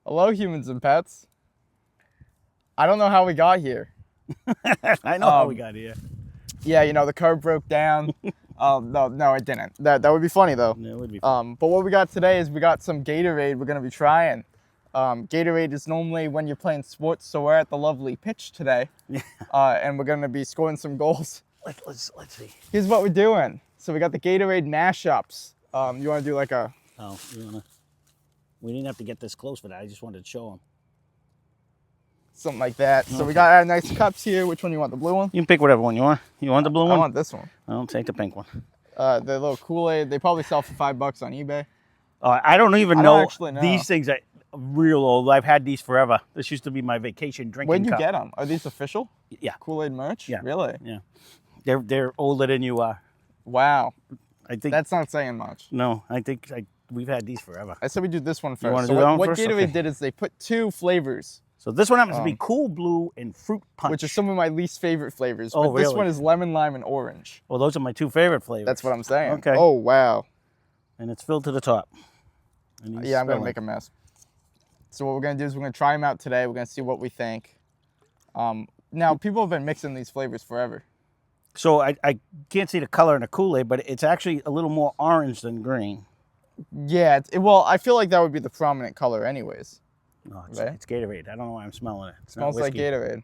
Hello, humans and pets. I don't know how we got here. I know how we got here. Yeah, you know, the curb broke down. No, it didn't. That would be funny, though. Yeah, it would be funny. But what we got today is we got some Gatorade we're going to be trying. Gatorade is normally when you're playing sports, so we're at the lovely pitch today. Yeah. And we're going to be scoring some goals. Let's see. Here's what we're doing. So we got the Gatorade Mashups. You want to do like a... Oh, we didn't have to get this close for that. I just wanted to show them. Something like that. So Okay. we got our nice cups here. Which one you want? The blue one? You can pick whatever one you want. You want the blue one? I want this one. I'll take the pink one. The little Kool-Aid. They probably sell for $5 on eBay. I don't even I know, don't actually know. These things are real old. I've had these forever. This used to be my vacation drinking Where'd you cup. get them? Are these official? Yeah. Kool-Aid merch? Yeah. Really? Yeah. They're older than you are. Wow. I think That's not saying much. No, I think we've had these forever. I said we do this one first. wanna So do that one what first? Gatorade Okay. did is they put 2 flavors, So this one happens to be cool blue and fruit punch. which are some of my least favorite flavors. Oh, but this really? one is lemon, lime, and orange. Well, those are my 2 favorite flavors. That's what I'm saying. Okay. Oh, wow. And it's filled to the top. And he's Yeah, I'm going to spilling. make a mess. So what we're going to do is we're going to try them out today. We're going to see what we think. Now, people have been mixing these flavors forever. So I can't see the color in the Kool-Aid, but it's actually a little more orange than green. Yeah, well, I feel like that would be the prominent color anyways. No, Right? it's Gatorade. I don't know why I'm smelling it. It's not Smells like whiskey. Gatorade.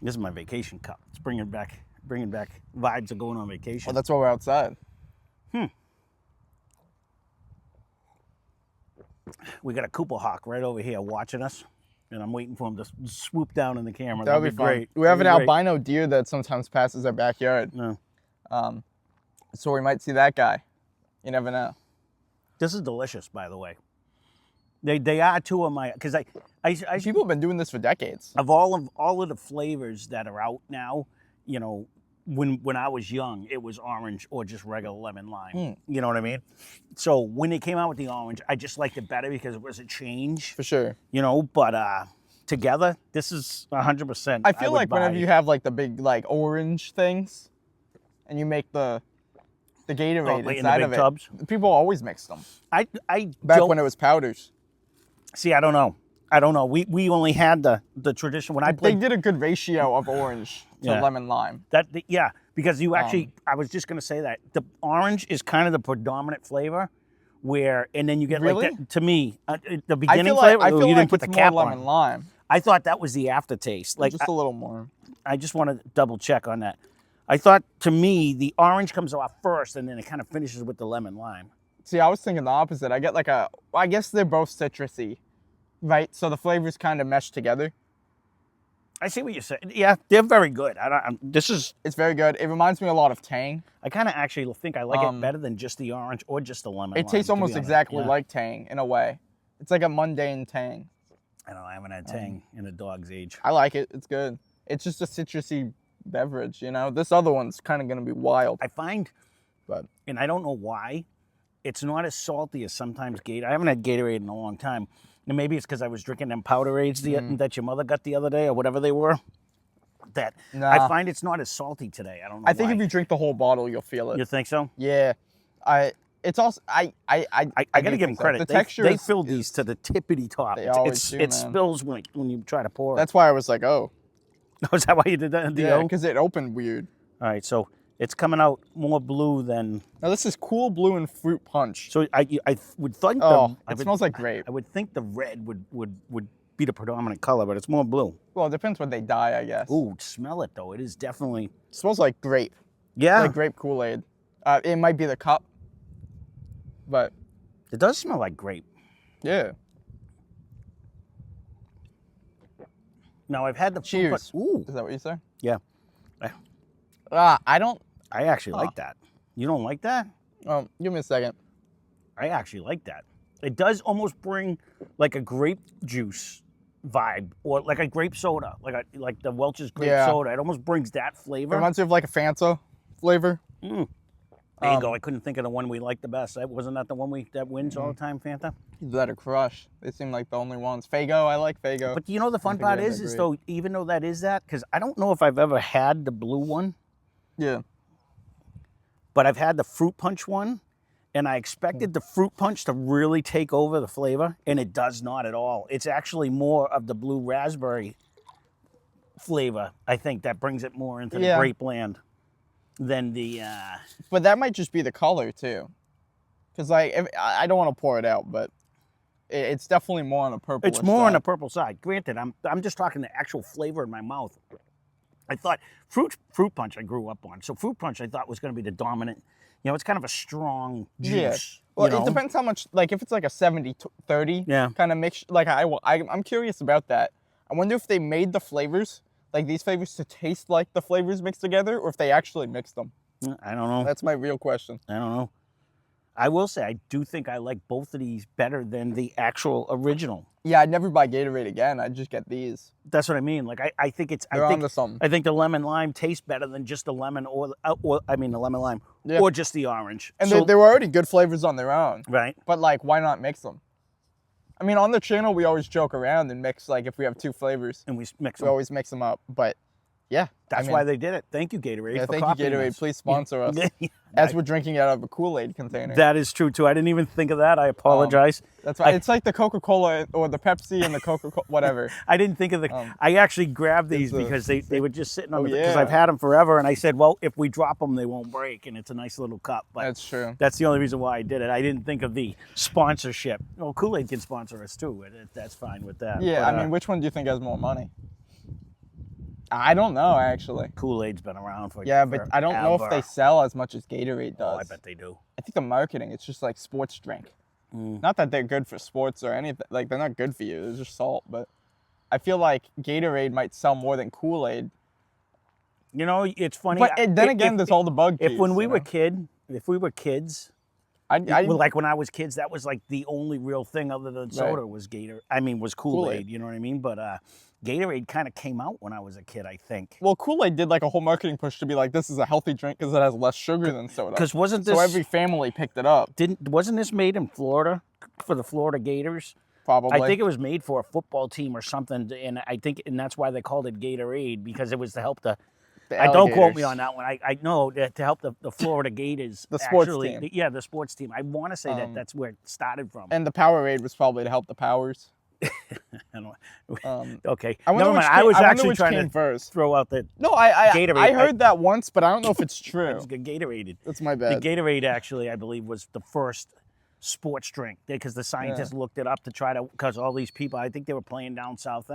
This is my vacation cup. It's bringing back vibes of going on vacation. Well, that's why we're outside. We got a Cooper Hawk right over here watching us, and I'm waiting for him to swoop down in the camera. That would be fun. great. We have an That'd be great. albino deer that sometimes passes our backyard. No. So we might see that guy. You never know. This is delicious, by the way. They are 2 of my, because I People have been doing this for decades. of all of the flavors that are out now, you know, when I was young, it was orange or just regular lemon lime. You know what I mean? So when they came out with the orange, I just liked it better because it was a change. For sure. You know, but together, this is 100%. I feel would like whenever buy. you have like the big like orange things, and you make the Gatorade like in the inside big of it, tubs? people always mix them. I Back don't when it was powders, see. I don't know. We only had the tradition when I they played did a good ratio of orange to Yeah. lemon lime. yeah, because you actually I was just gonna say that the orange is kind of the predominant flavor, and then you get Really? like that, to me the I beginning feel flavor. like you didn't put it's the more cap lemon on. lime, I thought that was the aftertaste. Like just a little more. I just want to double check on that. I thought to me the orange comes off first, and then it kind of finishes with the lemon lime. See, I was thinking the opposite. I get like I guess they're both citrusy, right? So the flavors kind of mesh together. I see what you're saying. Yeah, they're very good. It's very good. It reminds me a lot of Tang. I kind of actually think I like it better than just the orange or just the lemon. It tastes almost exactly Yeah. like Tang in a way. It's like a mundane Tang. I don't know. I haven't had Tang in a dog's age. I like it. It's good. It's just a citrusy beverage, you know? This other one's kind of going to be wild. I find, But and I don't know why, it's not as salty as sometimes Gatorade. I haven't had Gatorade in a long time. And maybe it's because I was drinking them Powerades that your mother got the other day or whatever they were. That Nah. I find it's not as salty today. I don't know I think why. if you drink the whole bottle, you'll feel it. You think so? Yeah. It's also, I I got to do give them think so. credit. The they, texture they is- fill these to the tippity top. They always do, it man. spills when you try to pour it. That's why I was like, oh. Is that why you did that in the Yeah, O? because it opened weird. All right, so it's coming out more blue than. Now, this is cool blue and fruit punch. So I would think Oh, I it would- smells like grape. I would think the red would be the predominant color, but it's more blue. Well, it depends when they die, I guess. Ooh, smell it though. It is definitely. It smells like grape. Yeah, Like grape Kool-Aid. It might be the cup. But, it does smell like grape. yeah. Now I've had the Cheers. Ooh, Is that what you say? yeah. I don't. I actually like that. You don't like that? Give me a second. I actually like that. It does almost bring like a grape juice vibe, or like a grape soda, like the Welch's grape Yeah. soda. It almost brings that It flavor. reminds me of like a Fanta flavor. There you go. I couldn't think of the one we liked the best. Wasn't that the one that wins all the time, Fanta? That or Crush. They seem like the only ones. Fago, I like Fago. But you know the fun think part they're is great. though, even though that is that, because I don't know if I've ever had the blue one, Yeah. but I've had the fruit punch one, and I expected the fruit punch to really take over the flavor, and it does not at all. It's actually more of the blue raspberry flavor, I think, that brings it more into the grape land than the... But that might just be the color, too. Because, like, I don't want to pour it out, but it's definitely more on the purple It's more on the purple side. Granted, I'm just talking the actual flavor in my mouth. I thought fruit punch I grew up on. So fruit punch I thought was going to be the dominant. You know, it's kind of a strong juice. Yeah. Well, it depends how much, like if it's like a 70-30 kind of mix, like I'm curious about that. I wonder if they made the flavors, like these flavors to taste like the flavors mixed together, or if they actually mixed them. I don't know. That's my real question. I don't know. I will say I do think I like both of these better than the actual original. Yeah, I'd never buy Gatorade again. I'd just get these. That's what I mean. Like I think it's onto something. I think the lemon lime tastes better than just the lemon or the lemon lime or just the orange. And they were already good flavors on their own. Right. But like, why not mix them? I mean, on the channel we always joke around and mix, like if we have two flavors, and we always mix them up. But yeah, that's why they did it. Thank you, Gatorade. Yeah, for thank you, Gatorade. Us. Please sponsor us. As we're drinking out of a Kool-Aid container. That is true too. I didn't even think of that. I apologize. That's right. It's like the Coca-Cola or the Pepsi and the Coca-Cola, whatever. I didn't think of the. I actually grabbed these because they were just sitting on because yeah. I've had them forever, and I said, well, if we drop them, they won't break, and it's a nice little cup. But that's true. That's the only reason why I did it. I didn't think of the sponsorship. Well, Kool-Aid can sponsor us too. That's fine with that. Yeah, but, I mean, which one do you think has more money? I don't know, actually. Kool-Aid's been around for but I don't know if they sell as much as Gatorade does. Oh, I bet they do. I think the marketing, it's just like sports drink. Not that they're good for sports or anything. Like, they're not good for you. They're just salt. But I feel like Gatorade might sell more than Kool-Aid. You know, it's funny. But then again, there's all the bug If we were kids, like when I was kids, that was like the only real thing other than soda was was Kool-Aid. You know what I mean? But Gatorade kind of came out when I was a kid, I think. Well, Kool-Aid did like a whole marketing push to be like, this is a healthy drink because it has less sugar than soda. Because wasn't this... So every family picked it up. Wasn't this made in Florida for the Florida Gators? Probably. I think it was made for a football team or something, and that's why they called it Gatorade, because it was to help the don't quote me on that one. I know to help the Florida Gators. The sports team. Yeah, the sports team. I want to say that's where it started from. And the Powerade was probably to help the Powers. I don't okay. I Never mind. I was actually trying to throw out the Gatorade. I heard that once, but I don't know if it's true. It's Gatorade. That's my bad. The Gatorade actually, I believe, was the first sports drink because the scientists looked it up to try to, because all these people, I think they were playing down south.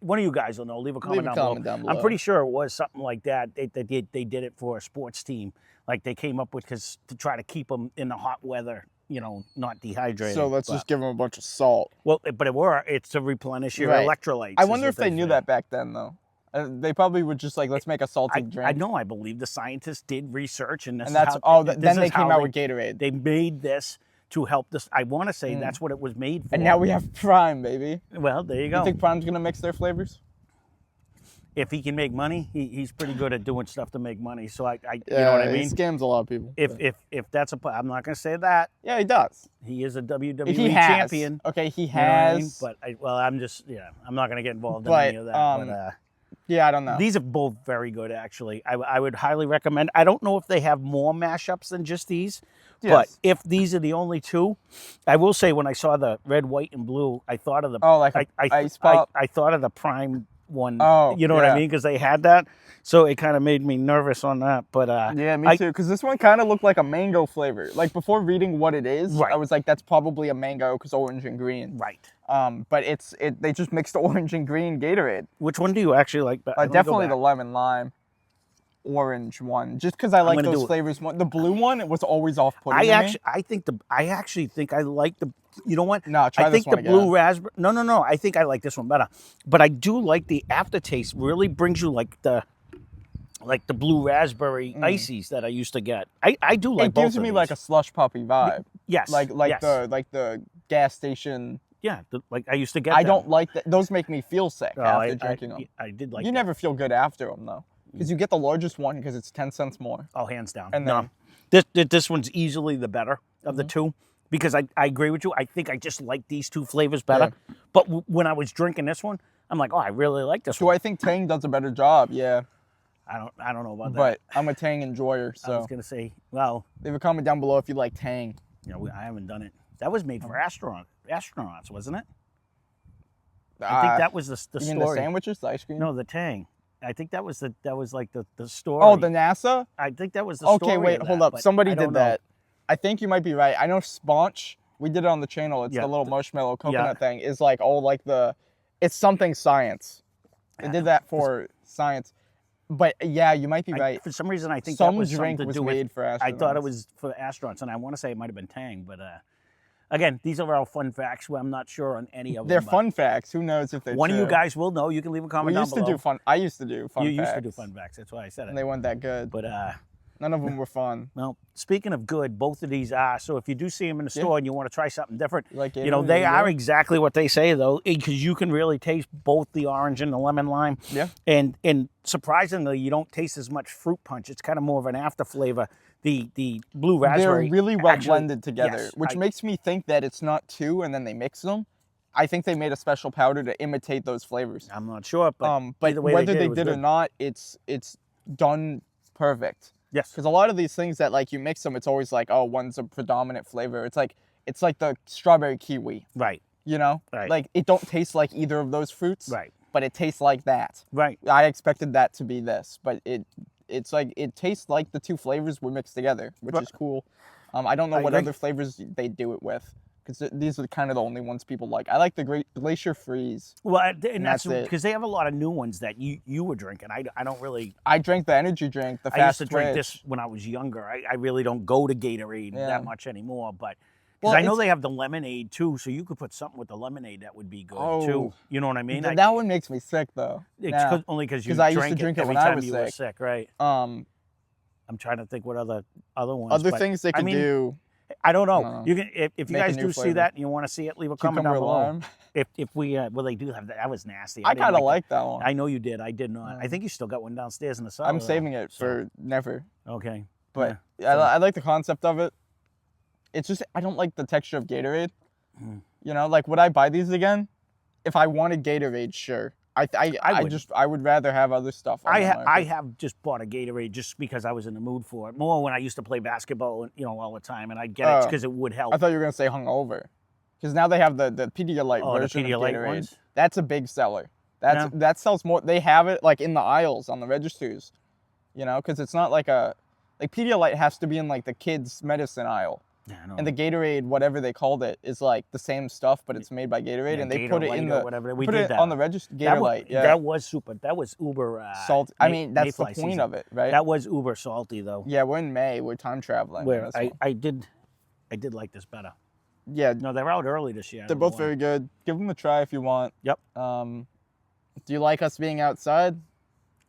One of you guys will know. Leave a comment down below. I'm pretty sure it was something like that. They did it for a sports team. Like they came up with, because to try to keep them in the hot weather, you know, not dehydrated. So let's just give them a bunch of salt. Well, but it's to replenish your electrolytes. I wonder if they knew that back then, though. They probably would just like, let's make a salty drink. I know. I believe the scientists did research, and then they came out with Gatorade. They made this to help this. I want to say that's what it was made for. And now we have Prime, baby. Well, there you go. You think Prime's gonna mix their flavors? If he can make money, he's pretty good at doing stuff to make money. So you know what I mean? He scams a lot of people. If that's I'm not gonna say that. Yeah, he does. He is a WWE champion. Okay, he has. You know what I mean? But I'm just I'm not gonna get involved in any of that. Yeah, I don't know. These are both very good, actually. I would highly recommend. I don't know if they have more mashups than just these, but if these are the only two, I will say when I saw the red, white, and blue, I thought of the I thought of the Prime one. Oh, you know what I mean? Because they had that, so it kind of made me nervous on that. But yeah, me too. Because this one kind of looked like a mango flavor. Like before reading what it is, I was like, that's probably a mango because orange and green. Right. But they just mixed orange and green Gatorade. Which one do you actually like better? Definitely the lemon lime orange one, just because I like those flavors more. The blue one, it was always off-putting. I actually think I like the. You know what? No, try this one again. Blue raspberry. No. I think I like this one better. But I do like the aftertaste. Really brings you like the blue raspberry ices that I used to get. I do like. It gives me like a slush puppy vibe. Yes. Like the gas station. Yeah, like I used to get. I don't like that. Those make me feel sick after drinking them. I did like. You never feel good after them though, because you get the largest one because it's 10 cents more. Oh, hands down. And then, this one's easily the better of the two, because I agree with you. I think I just like these two flavors better. Yeah. But when I was drinking this one, I'm like, oh, I really like this one. Do I think Tang does a better job? Yeah. I don't know about that. But I'm a Tang enjoyer, so. I was gonna say, well. Leave a comment down below if you like Tang. You know, I haven't done it. That was made for astronauts, wasn't it? I think that was the story. You mean the sandwiches, the ice cream? No, the Tang. I think that was like the story. Oh, the NASA? I think that was the story. Okay, wait, of hold that, up. but Somebody I don't did know. that. I think you might be right. I know Sponge. We did it on the channel. It's the little marshmallow coconut thing. Is like it's something science. They did that for science. But yeah, you might be right. For some reason, I think some that was drink something to was do made with, for astronauts. I thought it was for astronauts, and I want to say it might have been Tang. But again, these are all fun facts. Well, I'm not sure on any of them. They're fun facts. Who knows if they're One true. of you guys will know. You can leave a comment down below. I used to do fun facts. You used to do fun facts. That's why I said it. And they weren't that good. But none of them were fun. well, speaking of good, both of these are. So if you do see them in the store and you want to try something different, Like you know, they are exactly what they say, though, because you can really taste both the orange and the lemon lime. Yeah. And surprisingly, you don't taste as much fruit punch. It's kind of more of an after flavor. The blue raspberry. They're really well blended together, yes, which makes me think that it's not two and then they mix them. I think they made a special powder to imitate those flavors. I'm not sure, but either way whether they did or not, it's done perfect. Yes. Because a lot of these things that like you mix them, it's always like, oh, one's a predominant flavor. It's like the strawberry kiwi. Right. You know? Right. Like it don't taste like either of those fruits. Right. But it tastes like that. Right. I expected that to be this, but it's like it tastes like the two flavors were mixed together, which is cool. I don't know what other flavors they do it with. Because these are kind of the only ones people like. I like the Glacier Freeze. Well, and that's it. because they have a lot of new ones that you were drinking. I don't really. I drank the energy drink, the fast I used to drink twitch. this when I was younger. I really don't go to Gatorade that much anymore, but because Well, I know they have the lemonade too, so you could put something with the lemonade that would be good too. You know what I mean? That one makes me sick though. It's only because you I used drank to drink it it every when I time was you were sick, right? I'm trying to think what other ones. Other things they could do. I don't know. You can if you guys do flavor. see that and you want to see it, leave a comment down Cucumber below. lime. If we well, they do have that. That was nasty. I kind of like that one. I know you did. I did not. I think you still got one downstairs in the cellar. I'm saving it for never. Okay. But I like the concept of it. It's just I don't like the texture of Gatorade. You know, like would I buy these again? If I wanted Gatorade, sure. I would rather have other stuff. I have just bought a Gatorade just because I was in the mood for it. More when I used to play basketball, all the time, and I'd get it because it would help. I thought you were gonna say hungover, because now they have the Pedialyte version of Gatorade. Ones? That's a big seller. That sells more. They have it like in the aisles on the registers, because it's not like Pedialyte has to be in like the kids' medicine aisle. Yeah, I know. And the Gatorade, whatever they called it, is like the same stuff, but it's made by Gatorade, and they put it in the whatever. We put did it that on the register. Gatorade, that was super. That was uber salty. I mean, that's the point of it, right? That was uber salty, though. Yeah, we're in May. We're time traveling. Where I did like this better. Yeah. No, they're out early this year. They're both very good. Give them a try if you want. Yep. Do you like us being outside?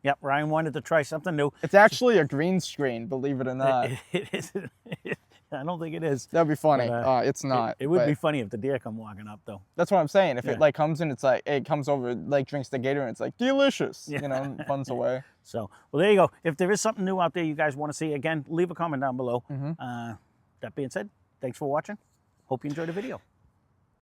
Yep. Ryan wanted to try something new. It's actually a green screen, believe it or not. It is. I don't think it is. That'd be funny. It's not. It would be funny if the deer come walking up, though. That's what I'm saying. If it like comes in, it's like it comes over, like drinks the Gator, and it's like delicious. Fun's away. So, well, there you go. If there is something new out there you guys want to see, again, leave a comment down below. That being said, thanks for watching. Hope you enjoyed the video.